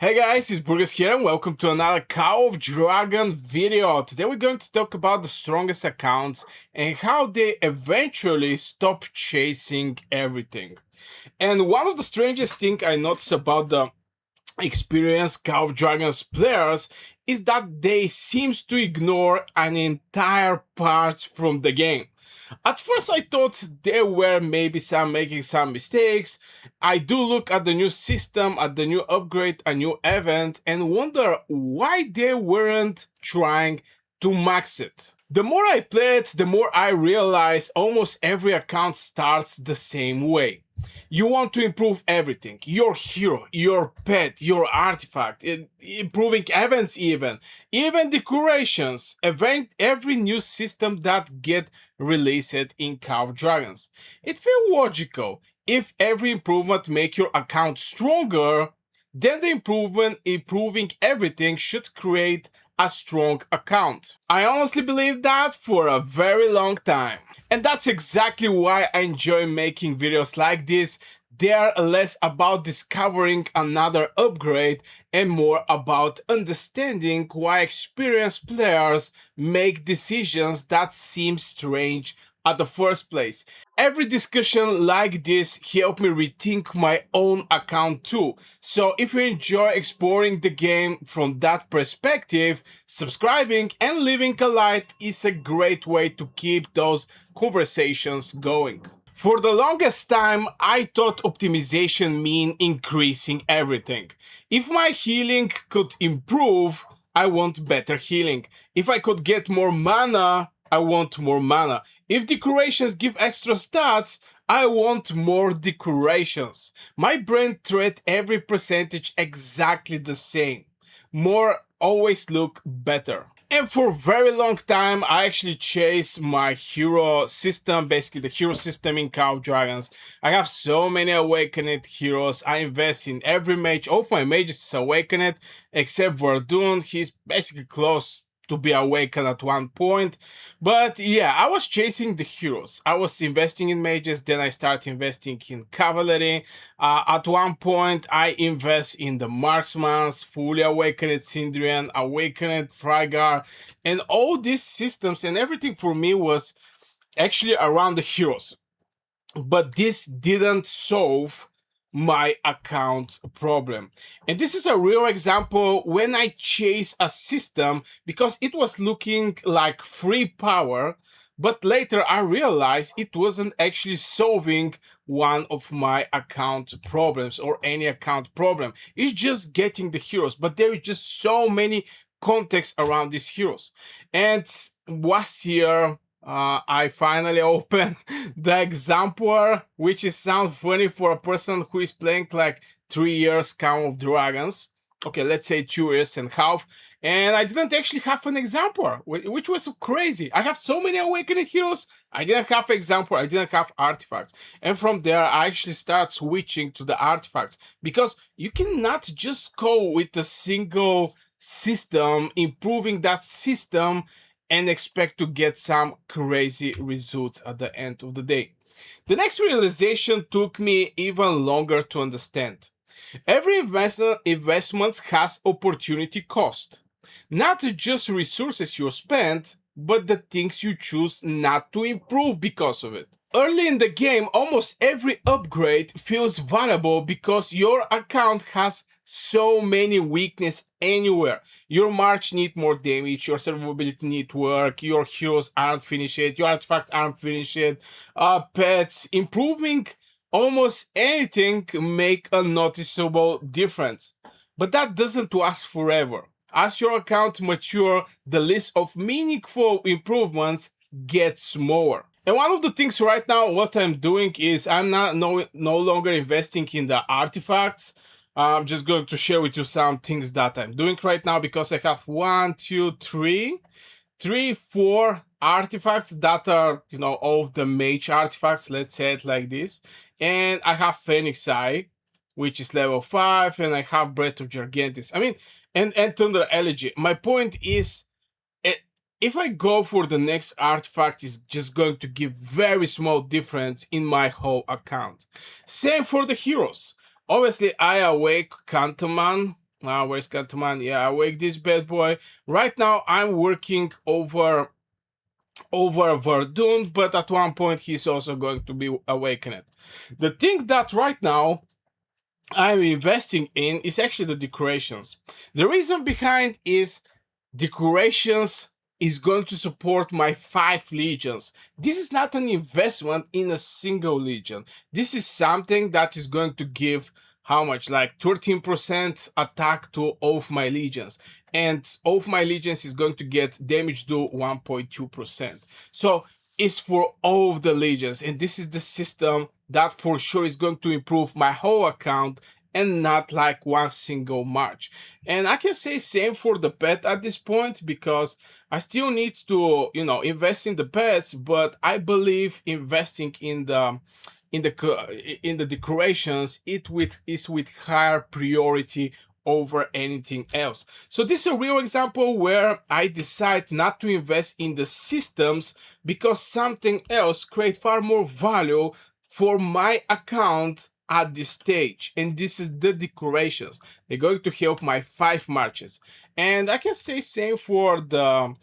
Hey guys, it's Burgas here and welcome to another Call of Dragon video. Today we're going to talk about the strongest accounts and how they eventually stop chasing everything. And one of the strangest things I noticed about the experienced Call of Dragons players is that they seems to ignore an entire part from the game. At first I thought they were maybe making some mistakes. I do look at the new system, at the new upgrade, a new event, and wonder why they weren't trying to max it. The more I play it, the more I realize almost every account starts the same way. You want to improve everything, your hero, your pet, your artifact, improving events even decorations, every new system that get released in Call of Dragons. It feels logical. If every improvement make your account stronger, then the improving everything should create a strong account. I honestly believe that for a very long time. And that's exactly why I enjoy making videos like this. They are less about discovering another upgrade and more about understanding why experienced players make decisions that seem strange at the first place. Every discussion like this helped me rethink my own account too. So if you enjoy exploring the game from that perspective, subscribing and leaving a like is a great way to keep those conversations going. For the longest time, I thought optimization mean increasing everything. If my healing could improve, I want better healing. If I could get more mana, I want more mana. If decorations give extra stats, I want more decorations. My brain treat every percentage exactly the same. More always look better. And for a very long time, I actually chased my hero system, basically the hero system in Call of Dragons. I have so many awakened heroes. I invest in every mage. All of my mages is awakened, except Verdun. He's basically close to be awakened at one point. But yeah, I was chasing the heroes. I was investing in mages, then I started investing in cavalry. At one point, I invest in the marksmans, fully awakened Sindrian, awakened Frygar, and all these systems and everything for me was actually around the heroes. But this didn't solve my account problem. And this is a real example when I chase a system because it was looking like free power, but later I realized it wasn't actually solving one of my account problems or any account problem. It's just getting the heroes, but there is just so many context around these heroes. And last year, I finally opened the exemplar, which is sound funny for a person who is playing like 3 years Call of Dragons. Okay, let's say 2 years and a half. And I didn't actually have an exemplar, which was crazy. I have so many awakened heroes. I didn't have exemplar. I didn't have artifacts. And from there, I actually start switching to the artifacts because you cannot just go with a single system, improving that system and expect to get some crazy results at the end of the day. The next realization took me even longer to understand. Every investment has opportunity cost. Not just resources you spend, but the things you choose not to improve because of it. Early in the game, almost every upgrade feels valuable because your account has so many weaknesses anywhere. Your march need more damage, your survivability need work, your heroes aren't finished, your artifacts aren't finished, pets. Improving almost anything make a noticeable difference. But that doesn't last forever. As your account mature, the list of meaningful improvements gets smaller. And one of the things right now, what I'm doing is I'm no longer investing in the artifacts. I'm just going to share with you some things that I'm doing right now because I have 4 artifacts that are, all of the mage artifacts, let's say it like this. And I have Phoenix Eye, which is level 5, and I have Breath of Gigantis. I mean, and Thunder Elegy. My point is, if I go for the next artifact, it's just going to give very small difference in my whole account. Same for the heroes. Obviously, I awake Cantaman Where's Catman? Yeah, awake this bad boy. Right now, I'm working over Verdun, but at one point he's also going to be awakened. The thing that right now I'm investing in is actually the decorations. The reason behind is decorations is going to support my 5 legions. This is not an investment in a single legion. This is something that is going to give how much, like 13% attack to all of my legions, and all of my legions is going to get damage do 1.2%. So it's for all of the legions, and this is the system that for sure is going to improve my whole account and not like one single march. And I can say same for the pet at this point, because I still need to, invest in the pets, but I believe investing in the decorations is with higher priority over anything else. So this is a real example where I decide not to invest in the systems because something else creates far more value for my account at this stage, and this is the decorations. They're going to help my 5 marches. And I can say same for the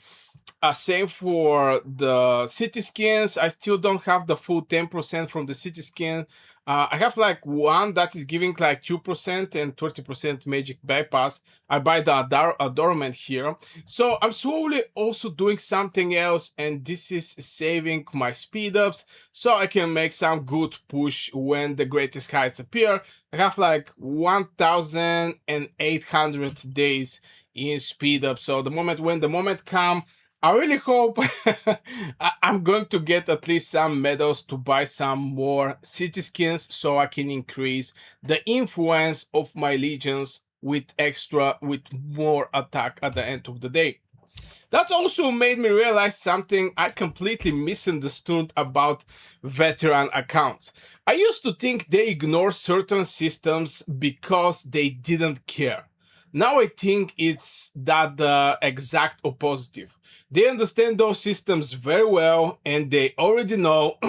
city skins. I still don't have the full 10% from the city skin. I have like one that is giving like 2% and 20% magic bypass. I buy the adornment here. So I'm slowly also doing something else, and this is saving my speed ups so I can make some good push when the greatest heights appear. I have like 1,800 days in speed up. So when the moment comes, I really hope I'm going to get at least some medals to buy some more city skins so I can increase the influence of my legions with more attack at the end of the day. That also made me realize something I completely misunderstood about veteran accounts. I used to think they ignore certain systems because they didn't care. Now I think it's that the exact opposite. They understand those systems very well, and they already know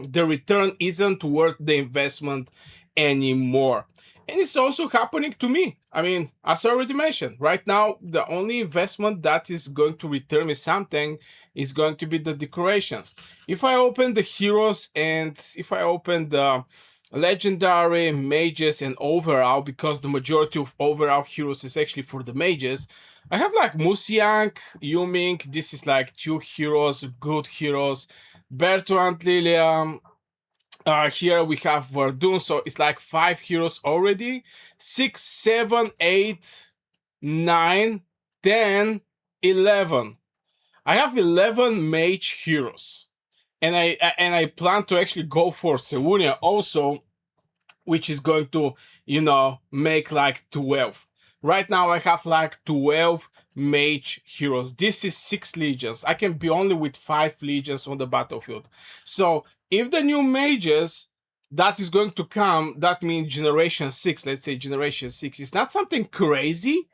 the return isn't worth the investment anymore. And it's also happening to me. I mean, as I already mentioned, right now, the only investment that is going to return me something is going to be the decorations. If I open the heroes and if I open the legendary, mages, and overall, because the majority of overall heroes is actually for the mages, I have like Musiank, Yuming. This is like 2 heroes, good heroes. Bertrand, Lilium. Here we have Verdun, so it's like 5 heroes already. 6, 7, 8, 9, 10, 11. I have 11 mage heroes. And I plan to actually go for Seunia also, which is going to, make like 12. Right now I have like 12 mage heroes. This is 6 legions. I can be only with 5 legions on the battlefield. So if the new mages that is going to come, that means generation 6, let's say generation 6, is not something crazy,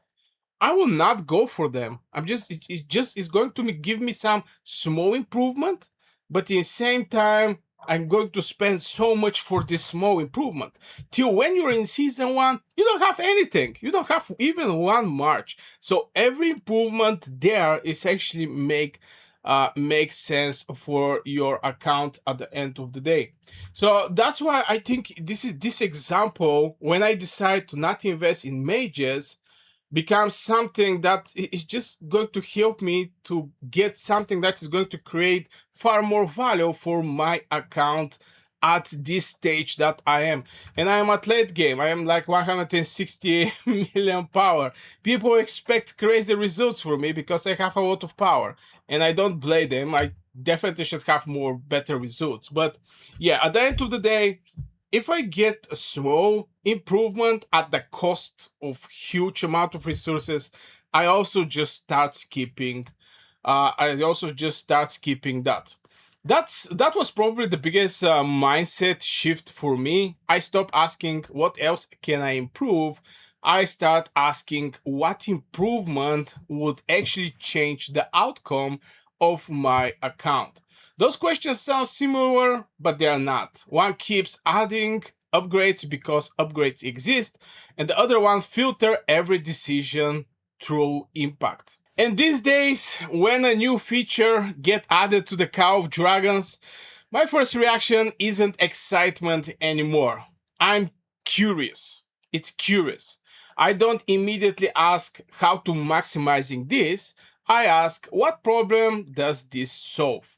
I will not go for them. It's going to give me some small improvement, but in the same time, I'm going to spend so much for this small improvement. Till when you're in season 1, you don't have anything. You don't have even 1 march. So every improvement there is actually makes sense for your account at the end of the day. So that's why I think this example, when I decide to not invest in mages, becomes something that is just going to help me to get something that is going to create far more value for my account at this stage that I am. And I am at late game. I am like 160 million power. People expect crazy results from me because I have a lot of power. And I don't blame them. I definitely should have better results. But yeah, at the end of the day, if I get a small improvement at the cost of huge amount of resources, I also just start skipping. That. That was probably the biggest mindset shift for me. I stopped asking what else can I improve. I start asking what improvement would actually change the outcome of my account. Those questions sound similar, but they are not. One keeps adding, upgrades because upgrades exist, and the other one, filter every decision through impact. And these days, when a new feature get added to the Call of Dragons, my first reaction isn't excitement anymore. I'm curious. It's curious. I don't immediately ask how to maximizing this. I ask what problem does this solve?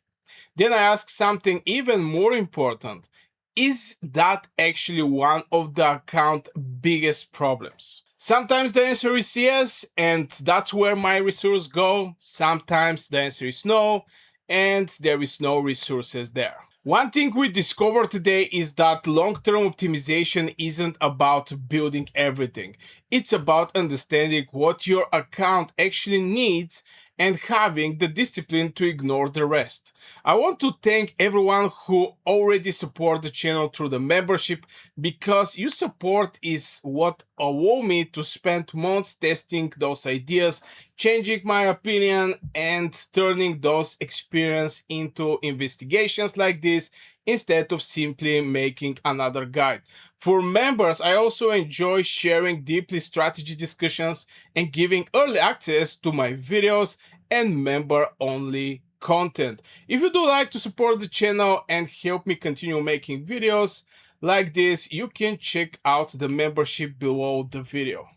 Then I ask something even more important. Is that actually one of the account biggest problems? Sometimes the answer is yes, and that's where my resources go. Sometimes the answer is no, and there is no resources there. One thing we discovered today is that long-term optimization isn't about building everything. It's about understanding what your account actually needs and having the discipline to ignore the rest. I want to thank everyone who already support the channel through the membership, because your support is what allow me to spend months testing those ideas, changing my opinion, and turning those experiences into investigations like this instead of simply making another guide. For members, I also enjoy sharing deeply strategy discussions and giving early access to my videos and member-only content. If you do like to support the channel and help me continue making videos like this, you can check out the membership below the video.